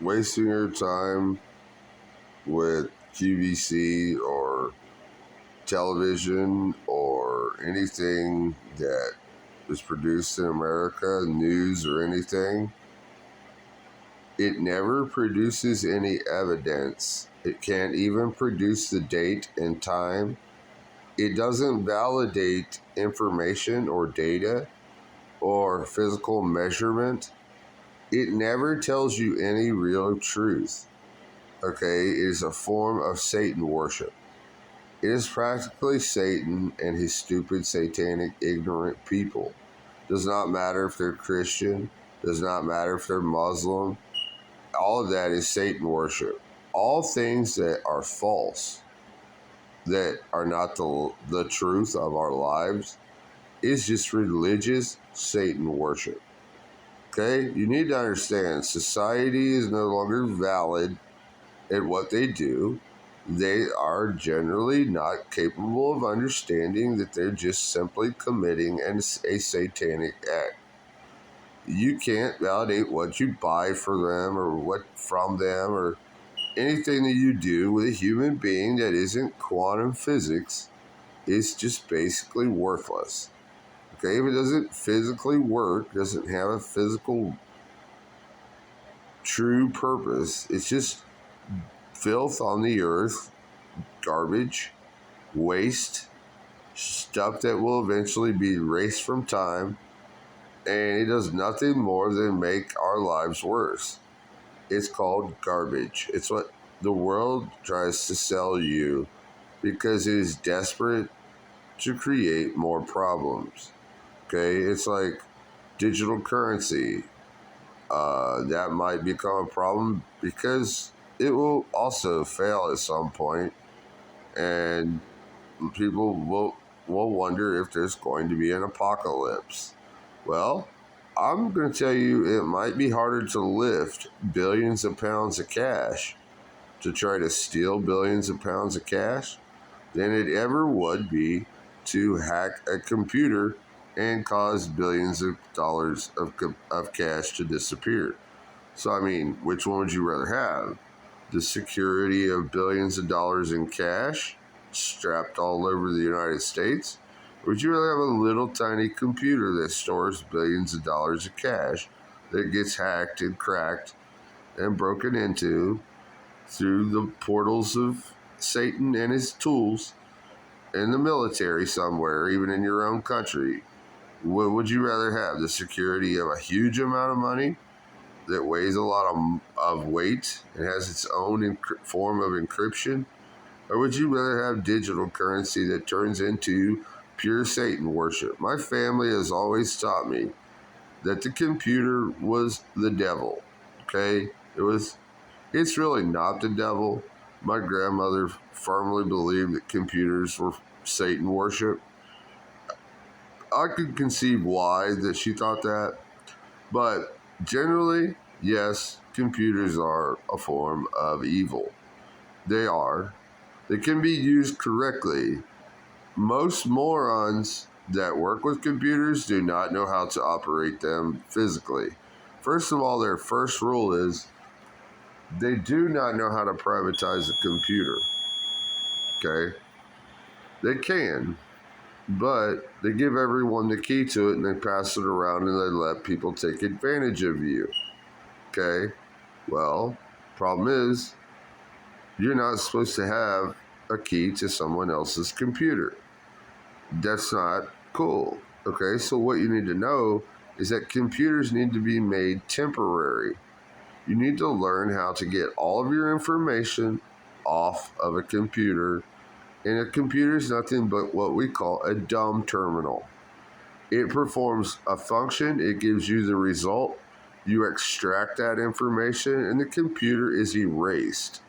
wasting your time with QVC or television or anything that is produced in America, news or anything, it never produces any evidence. It can't even produce the date and time. It doesn't validate information or data or physical measurement. It never tells you any real truth. Okay, it is a form of Satan worship. It is practically Satan and his stupid, satanic, ignorant people. Does not matter if they're Christian, does not matter if they're Muslim. All of that is Satan worship. All things that are false, that are not the truth of our lives, is just religious Satan worship. Okay? You need to understand society is no longer valid at what they do. They are generally not capable of understanding that they're just simply committing a satanic act. You can't validate what you buy for them or what from them or anything that you do with a human being that isn't quantum physics is just basically worthless. Okay, if it doesn't physically work, doesn't have a physical true purpose, it's just filth on the earth, garbage, waste, stuff that will eventually be erased from time, and it does nothing more than make our lives worse. It's called garbage. It's what the world tries to sell you because it is desperate to create more problems. Okay, it's like digital currency. That might become a problem because it will also fail at some point, and people will wonder if there's going to be an apocalypse. Well, I'm going to tell you it might be harder to lift billions of pounds of cash, to try to steal billions of pounds of cash, than it ever would be to hack a computer and cause billions of dollars of cash to disappear. So, I mean, which one would you rather have? The security of billions of dollars in cash strapped all over the United States? Or would you rather have a little tiny computer that stores billions of dollars of cash that gets hacked and cracked and broken into through the portals of Satan and his tools in the military somewhere, even in your own country? What would you rather have? The security of a huge amount of money that weighs a lot of weight and has its own form of encryption? Or would you rather have digital currency that turns into pure Satan worship? My family has always taught me that the computer was the devil. Okay? It's really not the devil. My grandmother firmly believed that computers were Satan worship. I could conceive why that she thought that, but generally, yes, computers are a form of evil. They are. They can be used correctly. Most morons that work with computers do not know how to operate them physically. First of all, their first rule is they do not know how to privatize a computer. Okay? They can, but they give everyone the key to it and they pass it around and they let people take advantage of you. Okay? Well, problem is, you're not supposed to have a key to someone else's computer. That's not cool. Okay? So what you need to know is that computers need to be made temporary. You need to learn how to get all of your information off of a computer. And a computer is nothing but what we call a dumb terminal. It performs a function, it gives you the result, you extract that information, and the computer is erased.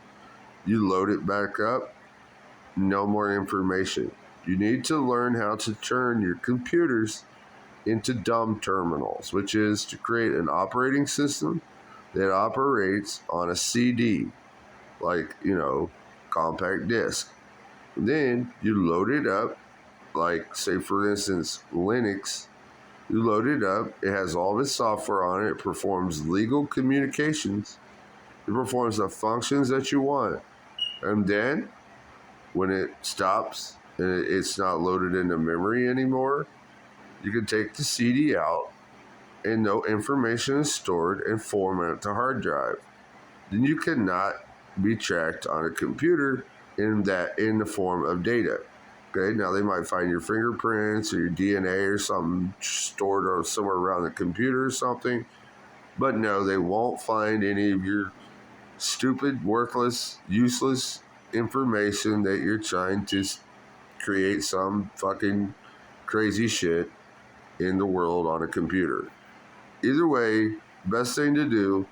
You load it back up, no more information. You need to learn how to turn your computers into dumb terminals, which is to create an operating system that operates on a CD, like, compact disc. Then you load it up, like, say, for instance, Linux. You load it up, it has all this software on it, it performs legal communications, It performs the functions that you want. And then when it stops and it's not loaded into memory anymore, you can take the CD out and no information is stored and format to hard drive. Then you cannot be tracked on a computer in the form of data. Okay, now they might find your fingerprints or your DNA or something stored or somewhere around the computer or something, but no, they won't find any of your stupid, worthless, useless information that you're trying to create some fucking crazy shit in the world on a computer. Either way, best thing to do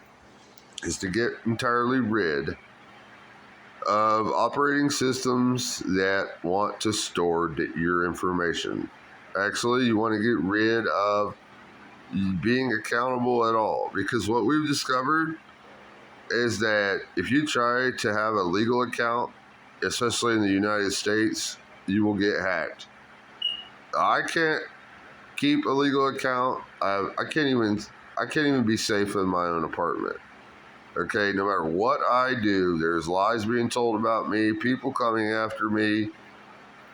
is to get entirely rid of operating systems that want to store your information. Actually, you want to get rid of being accountable at all, because what we've discovered is that if you try to have a legal account, especially in the United States, you will get hacked. I can't keep a legal account. I can't even be safe in my own apartment. Okay, no matter what I do, there's lies being told about me, people coming after me.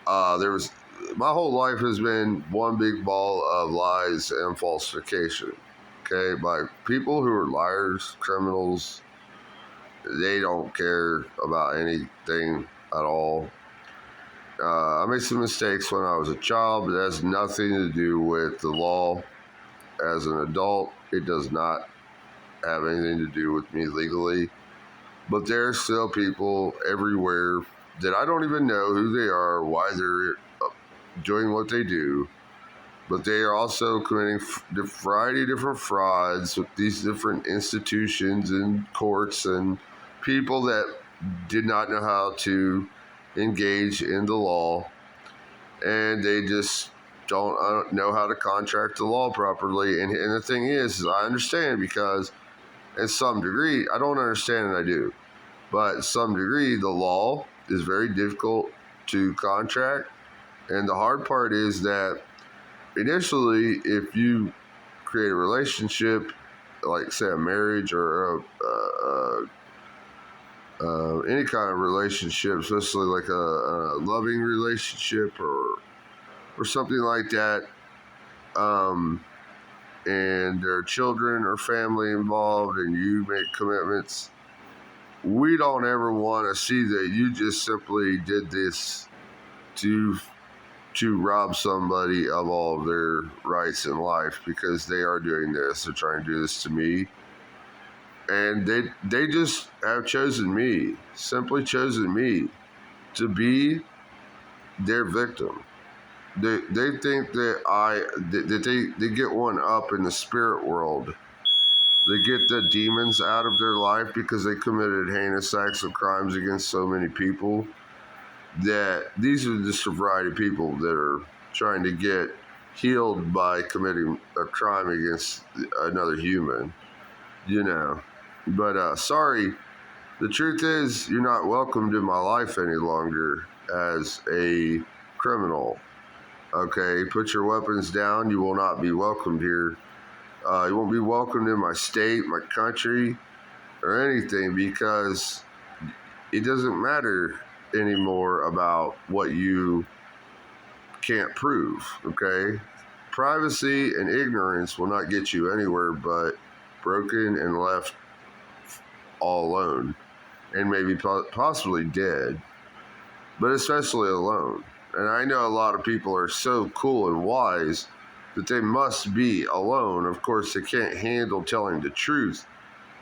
My whole life has been one big ball of lies and falsification. Okay, by people who are liars, criminals. They don't care about anything at all. I made some mistakes when I was a child, but that has nothing to do with the law. As an adult, it does not have anything to do with me legally. But there are still people everywhere that I don't even know who they are, why they're doing what they do. But they are also committing a variety of different frauds with these different institutions and courts and people that did not know how to engage in the law, and they just don't know how to contract the law properly. And the thing is I understand, because in some degree, I don't understand and I do, but some degree the law is very difficult to contract. And the hard part is that initially, if you create a relationship, like say a marriage or any kind of relationship, especially like a loving relationship or something like that, and there are children or family involved, and you make commitments, we don't ever want to see that you just simply did this to rob somebody of all of their rights in life, because they are doing this. They're trying to do this to me. And they just have chosen me, simply chosen me, to be their victim. They think that they get one up in the spirit world. They get the demons out of their life because they committed heinous acts of crimes against so many people. That these are just a variety of people that are trying to get healed by committing a crime against another human, you know. But sorry, the truth is you're not welcomed in my life any longer as a criminal. Okay, put your weapons down. You will not be welcomed here. You won't be welcomed in my state, my country, or anything, because it doesn't matter anymore about what you can't prove. Okay, privacy and ignorance will not get you anywhere but broken and left all alone, and maybe possibly dead, but especially alone. And I know a lot of people are so cool and wise that they must be alone. Of course, they can't handle telling the truth.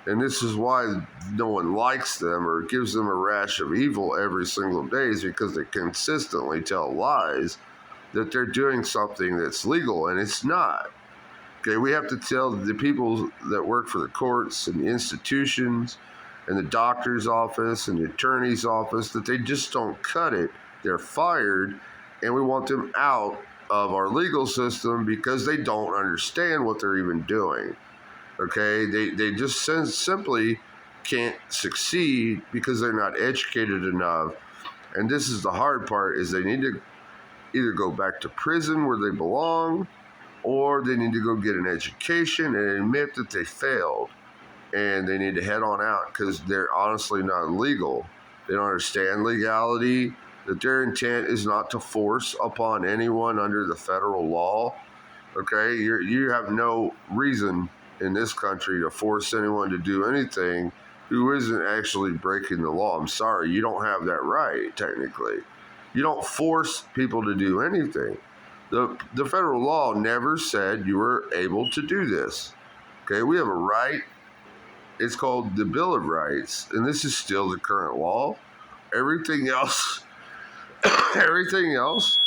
And this is why no one likes them or gives them a rash of evil every single day, is because they consistently tell lies that they're doing something that's legal, and it's not. Okay, we have to tell the people that work for the courts and the institutions and the doctor's office and the attorney's office that they just don't cut it. They're fired, and we want them out of our legal system because they don't understand what they're even doing. Okay, they just simply can't succeed because they're not educated enough. And this is the hard part, is they need to either go back to prison where they belong, or they need to go get an education and admit that they failed. and they need to head on out because they're honestly not legal. They don't understand legality, that their intent is not to force upon anyone under the federal law. Okay, you have no reason in this country to force anyone to do anything who isn't actually breaking the law. I'm sorry, you don't have that right, technically. You don't force people to do anything. The federal law never said you were able to do this. Okay, we have a right. It's called the Bill of Rights, and this is still the current law. Everything else, everything else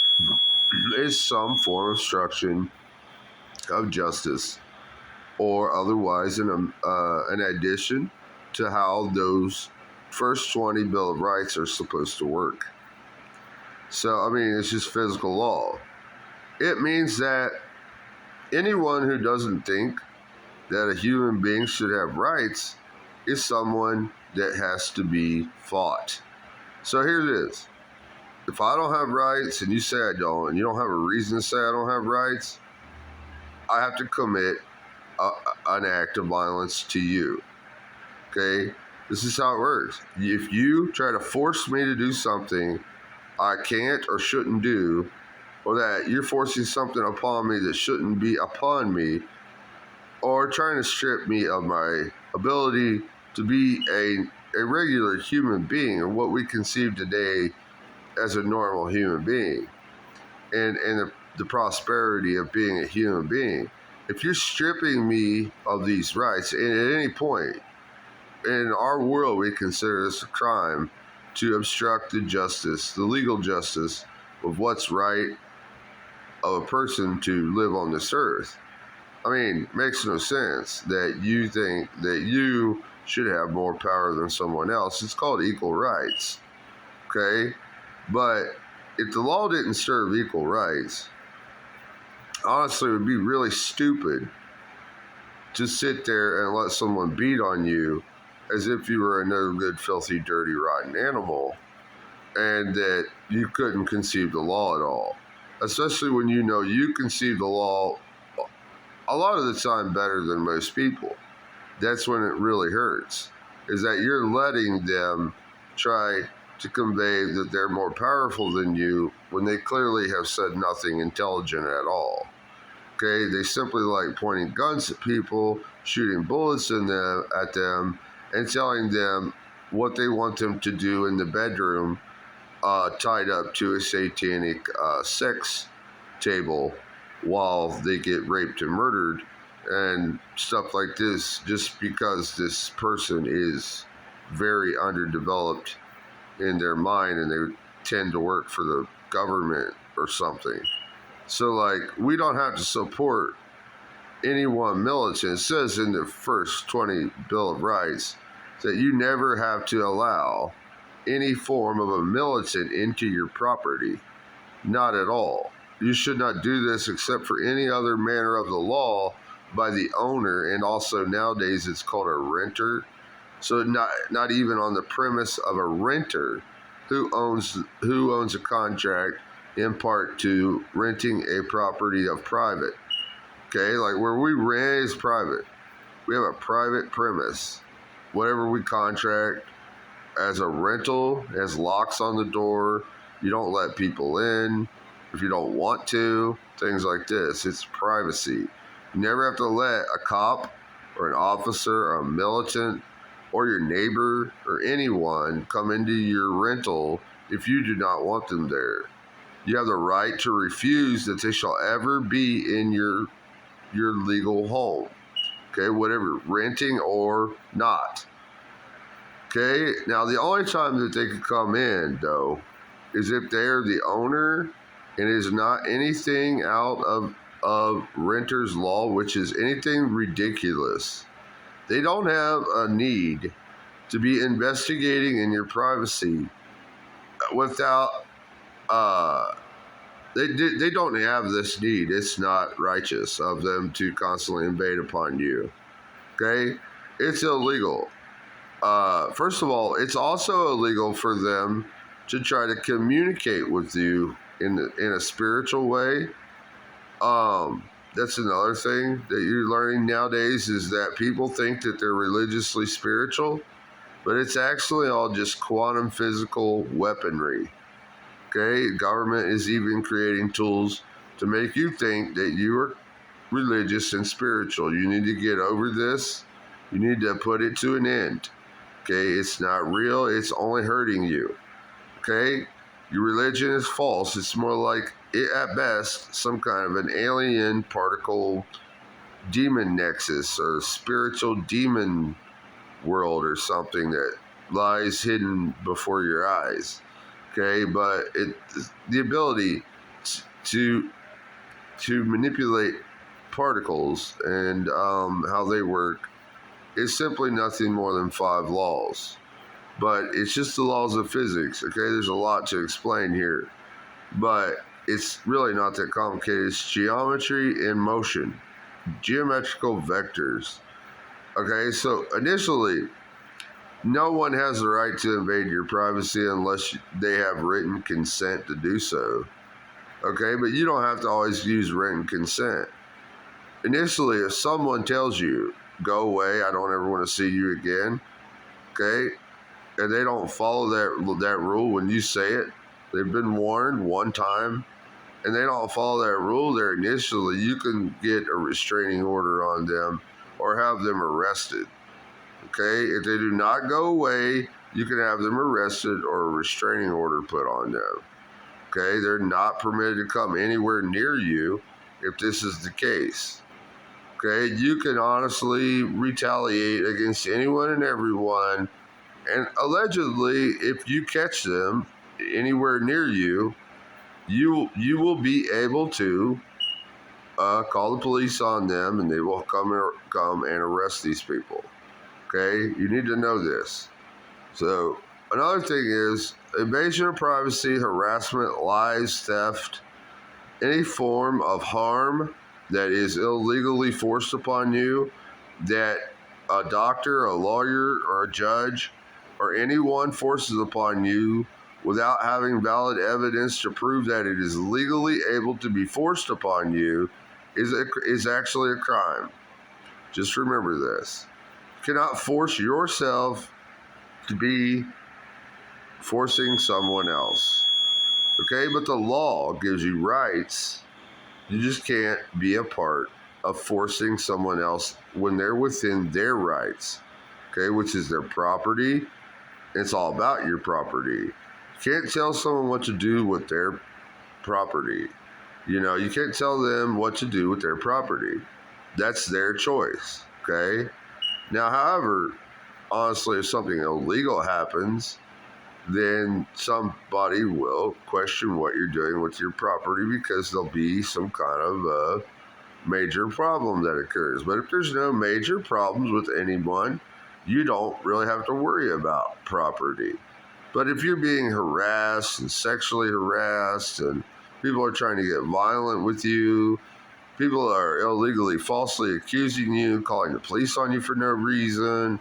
is some form of obstruction of justice, or otherwise an addition to how those first 20 Bill of Rights are supposed to work. So, I mean, it's just physical law. It means that anyone who doesn't think that a human being should have rights is someone that has to be fought. So here it is. If I don't have rights and you say I don't, and you don't have a reason to say I don't have rights, I have to commit an act of violence to you. Okay? This is how it works. If you try to force me to do something I can't or shouldn't do, or that you're forcing something upon me that shouldn't be upon me, or trying to strip me of my ability to be a regular human being, or what we conceive today as a normal human being, and the prosperity of being a human being. If you're stripping me of these rights, and at any point in our world we consider this a crime to obstruct the justice, the legal justice of what's right of a person to live on this earth. I mean, it makes no sense that you think that you should have more power than someone else. It's called equal rights, okay? But if the law didn't serve equal rights, honestly, it would be really stupid to sit there and let someone beat on you as if you were a no good, filthy, dirty, rotten animal, and that you couldn't conceive the law at all. Especially when you know you conceive the law a lot of the time better than most people. That's when it really hurts, is that you're letting them try to convey that they're more powerful than you when they clearly have said nothing intelligent at all. Okay, they simply like pointing guns at people, shooting bullets at them, and telling them what they want them to do in the bedroom, tied up to a satanic sex table while they get raped and murdered and stuff like this, just because this person is very underdeveloped in their mind and they tend to work for the government or something. So, like, we don't have to support anyone militant. It says in the first 20 Bill of Rights that you never have to allow any form of a militant into your property. Not at all. You should not do this except for any other manner of the law by the owner, and also nowadays it's called a renter. So not even on the premise of a renter who owns a contract in part to renting a property of private. Okay, like where we rent is private. We have a private premise. Whatever we contract as a rental has locks on the door. You don't let people in if you don't want to, things like this. It's privacy. You never have to let a cop or an officer or a militant or your neighbor or anyone come into your rental if you do not want them there. You have the right to refuse that they shall ever be in your legal home. Okay, whatever, renting or not. Okay, now the only time that they could come in, though, is if they're the owner and is not anything out of renter's law, which is anything ridiculous. They don't have a need to be investigating in your privacy without, they don't have this need. It's not righteous of them to constantly invade upon you. Okay? It's illegal. First of all, it's also illegal for them to try to communicate with you in a spiritual way. That's another thing that you're learning nowadays is that people think that they're religiously spiritual, but it's actually all just quantum physical weaponry. Okay, government is even creating tools to make you think that you are religious and spiritual. You need to get over this. You need to put it to an end. Okay, it's not real. It's only hurting you. Okay, your religion is false. It's more like, at best, some kind of an alien particle demon nexus or spiritual demon world or something that lies hidden before your eyes. Okay, but the ability to to manipulate particles and how they work is simply nothing more than 5 laws. But it's just the laws of physics. Okay, there's a lot to explain here, but it's really not that complicated. It's geometry in motion, geometrical vectors. Okay, so initially, no one has the right to invade your privacy unless they have written consent to do so. Okay, but you don't have to always use written consent. Initially, if someone tells you, go away, I don't ever want to see you again, okay, and they don't follow that rule when you say it, they've been warned one time, and they don't follow that rule there initially, you can get a restraining order on them or have them arrested. Okay, if they do not go away, you can have them arrested or a restraining order put on them. Okay, they're not permitted to come anywhere near you if this is the case. Okay, you can honestly retaliate against anyone and everyone, and allegedly, if you catch them anywhere near you, you will be able to call the police on them, and they will come and arrest these people. Okay, you need to know this. So another thing is invasion of privacy, harassment, lies, theft, any form of harm that is illegally forced upon you, that a doctor, a lawyer, or a judge, or anyone forces upon you without having valid evidence to prove that it is legally able to be forced upon you is actually a crime. Just remember this. You cannot force yourself to be forcing someone else. Okay, but the law gives you rights. You just can't be a part of forcing someone else when they're within their rights. Okay, which is their property. It's all about your property. You can't tell someone what to do with their property. You can't tell them what to do with their property. That's their choice. Okay? Now, however, honestly, if something illegal happens, then somebody will question what you're doing with your property because there'll be some kind of a major problem that occurs. But if there's no major problems with anyone, you don't really have to worry about property. But if you're being harassed and sexually harassed and people are trying to get violent with you, people are illegally, falsely accusing you, calling the police on you for no reason,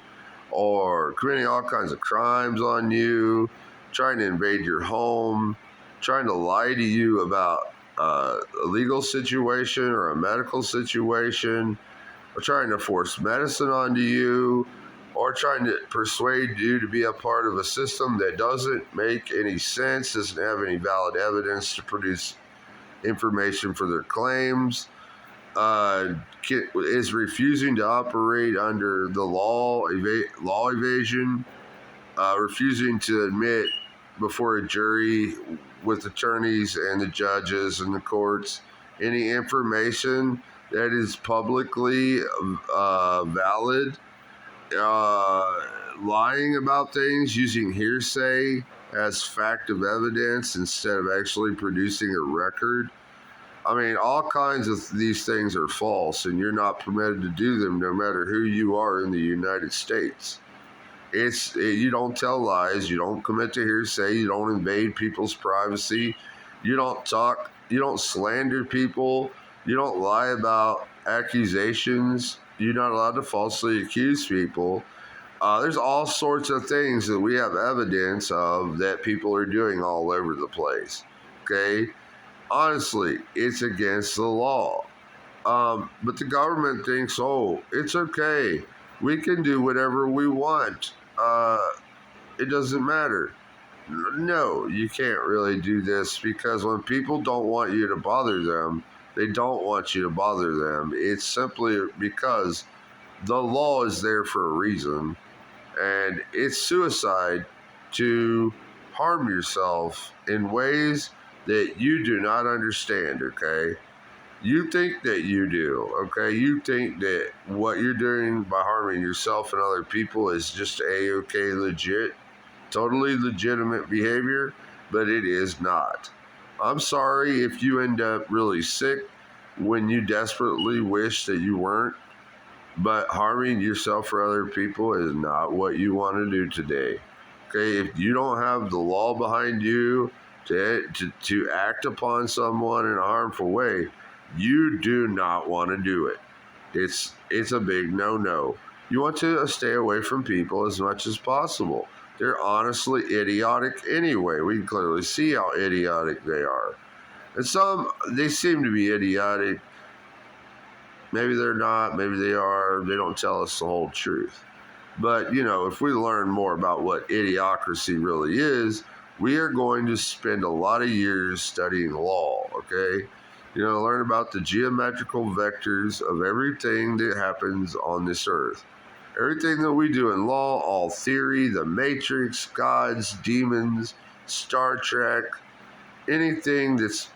or committing all kinds of crimes on you, trying to invade your home, trying to lie to you about a legal situation or a medical situation, or trying to force medicine onto you, or trying to persuade you to be a part of a system that doesn't make any sense, doesn't have any valid evidence to produce information for their claims, is refusing to operate under the law evasion, refusing to admit before a jury with attorneys and the judges and the courts any information that is publicly valid, lying about things, using hearsay as fact of evidence instead of actually producing a record. I mean, all kinds of these things are false, and you're not permitted to do them no matter who you are in the United States. You don't tell lies, you don't commit to hearsay, you don't invade people's privacy, you don't slander people, you don't lie about accusations, you're not allowed to falsely accuse people. There's all sorts of things that we have evidence of that people are doing all over the place. Okay? Honestly, it's against the law. But the government thinks, oh, it's okay. We can do whatever we want. It doesn't matter. No, you can't really do this because when people don't want you to bother them, they don't want you to bother them. It's simply because the law is there for a reason, and it's suicide to harm yourself in ways that you do not understand, okay? You think that you do, okay? You think that what you're doing by harming yourself and other people is just A-okay legit, totally legitimate behavior, but it is not. I'm sorry if you end up really sick when you desperately wish that you weren't, but harming yourself or other people is not what you want to do today. Okay, if you don't have the law behind you to act upon someone in a harmful way, you do not want to do it. It's a big no-no. You want to stay away from people as much as possible. They're honestly idiotic anyway. We can clearly see how idiotic they are. And some, they seem to be idiotic. Maybe they're not, maybe they are. They don't tell us the whole truth. But, if we learn more about what idiocracy really is, we are going to spend a lot of years studying law, okay? Learn about the geometrical vectors of everything that happens on this earth. Everything that we do in law, all theory, the Matrix, gods, demons, Star Trek, anything that's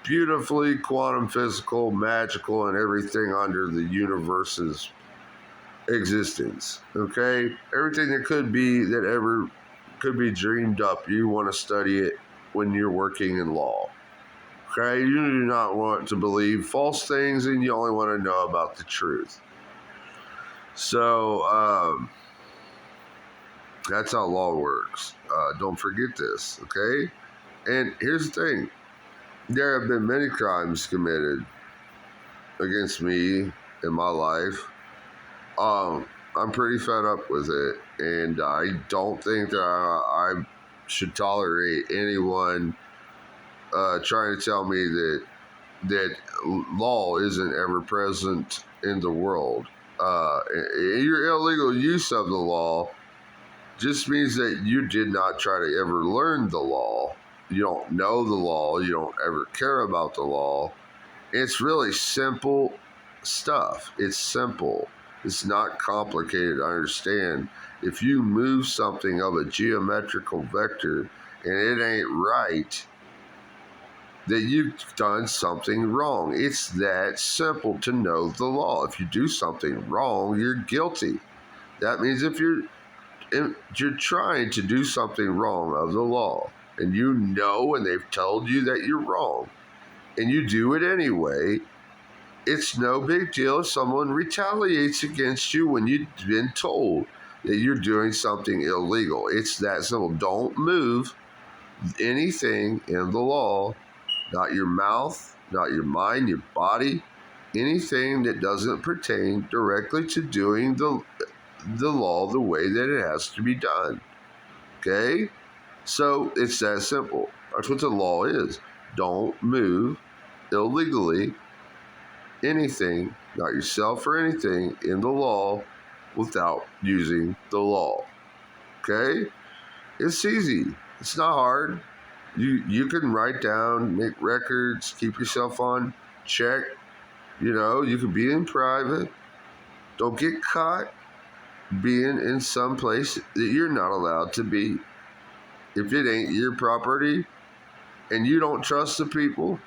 beautifully quantum physical, magical, and everything under the universe's existence, okay? Everything that ever could be dreamed up, you want to study it when you're working in law, okay? You do not want to believe false things, and you only want to know about the truth. So, that's how law works. Don't forget this, okay? And here's the thing. There have been many crimes committed against me in my life. I'm pretty fed up with it, and I don't think that I should tolerate anyone trying to tell me that law isn't ever present in the world. Your illegal use of the law just means that you did not try to ever learn the law. You don't know the law. You don't ever care about the law. It's really simple stuff. It's simple. It's not complicated to understand. If you move something of a geometrical vector and it ain't right, that you've done something wrong. It's that simple to know the law. If you do something wrong, you're guilty. That means if you're trying to do something wrong of the law, and you know, and they've told you that you're wrong, and you do it anyway, it's no big deal if someone retaliates against you when you've been told that you're doing something illegal. It's that simple. Don't move anything in the law, not your mouth, not your mind, your body, anything that doesn't pertain directly to doing the law the way that it has to be done. Okay? So it's that simple. That's what the law is. Don't move illegally anything, not yourself or anything, in the law without using the law. Okay? It's easy. It's not hard. You can write down, make records, keep yourself on check. You can be in private. Don't get caught being in some place that you're not allowed to be. If it ain't your property and you don't trust the people,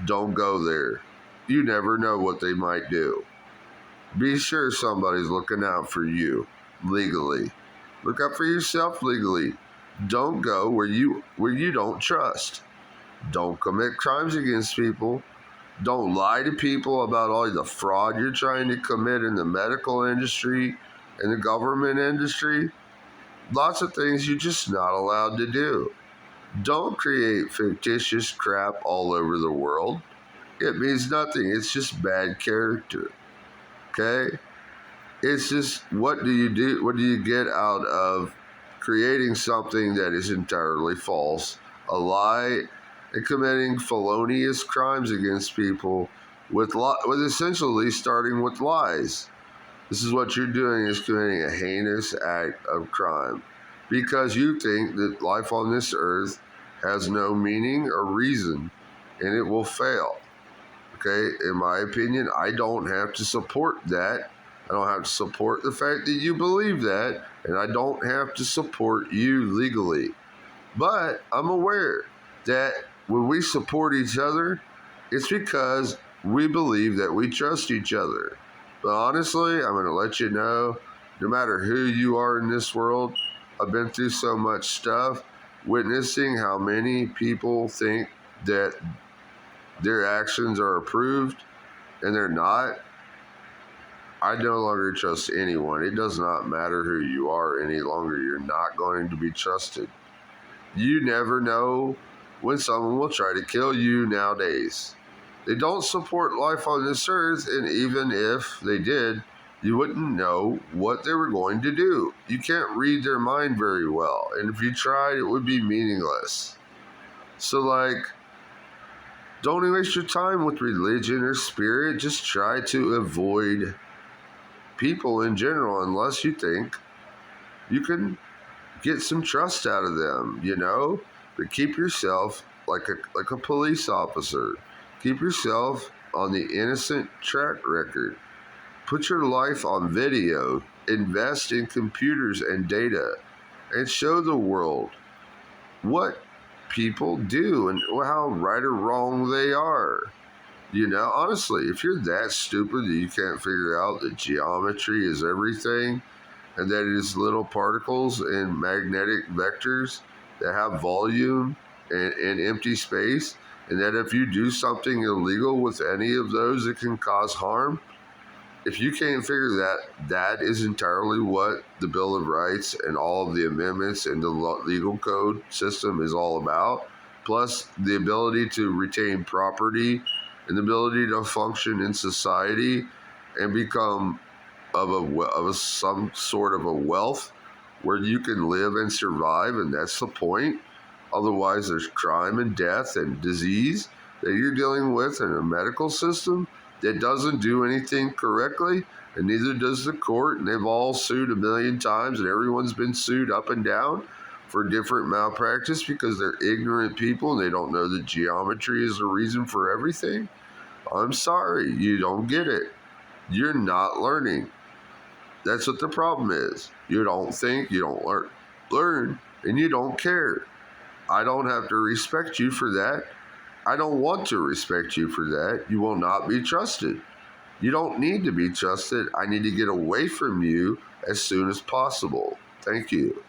don't go there. You never know what they might do. Be sure somebody's looking out for you legally. Look out for yourself legally. Don't go where you don't trust. Don't commit crimes against people. Don't lie to people about all the fraud you're trying to commit in the medical industry and the government industry. Lots of things you're just not allowed to do. Don't create fictitious crap all over the world. It means nothing. It's just bad character. Okay? It's just, what do you do? What do you get out of creating something that is entirely false, a lie, and committing felonious crimes against people with essentially starting with lies. This is what you're doing, is committing a heinous act of crime because you think that life on this earth has no meaning or reason and it will fail. Okay, in my opinion, I don't have to support that. I don't have to support the fact that you believe that, and I don't have to support you legally. But I'm aware that when we support each other, it's because we believe that we trust each other. But honestly, I'm going to let you know, no matter who you are in this world, I've been through so much stuff, witnessing how many people think that their actions are approved and they're not. I no longer trust anyone. It does not matter who you are any longer. You're not going to be trusted. You never know when someone will try to kill you nowadays. They don't support life on this earth, and even if they did, you wouldn't know what they were going to do. You can't read their mind very well, and if you tried, it would be meaningless. So, don't waste your time with religion or spirit. Just try to avoid people in general unless you think you can get some trust out of them, But keep yourself like a police officer. Keep yourself on the innocent track record. Put your life on video. Invest in computers and data, and show the world what people do and how right or wrong they are. Honestly, if you're that stupid that you can't figure out that geometry is everything and that it is little particles and magnetic vectors that have volume and empty space, and that if you do something illegal with any of those, it can cause harm, if you can't figure that is entirely what the Bill of Rights and all of the amendments and the legal code system is all about, plus the ability to retain property and the ability to function in society and become of some sort of a wealth where you can live and survive, and that's the point. Otherwise, there's crime and death and disease that you're dealing with in a medical system that doesn't do anything correctly, and neither does the court, and they've all sued a million times, and everyone's been sued up and down for different malpractice because they're ignorant people and they don't know that geometry is the reason for everything. I'm sorry, you don't get it. You're not learning. That's what the problem is. You don't think, you don't learn, and you don't care. I don't have to respect you for that. I don't want to respect you for that. You will not be trusted. You don't need to be trusted. I need to get away from you as soon as possible. Thank you.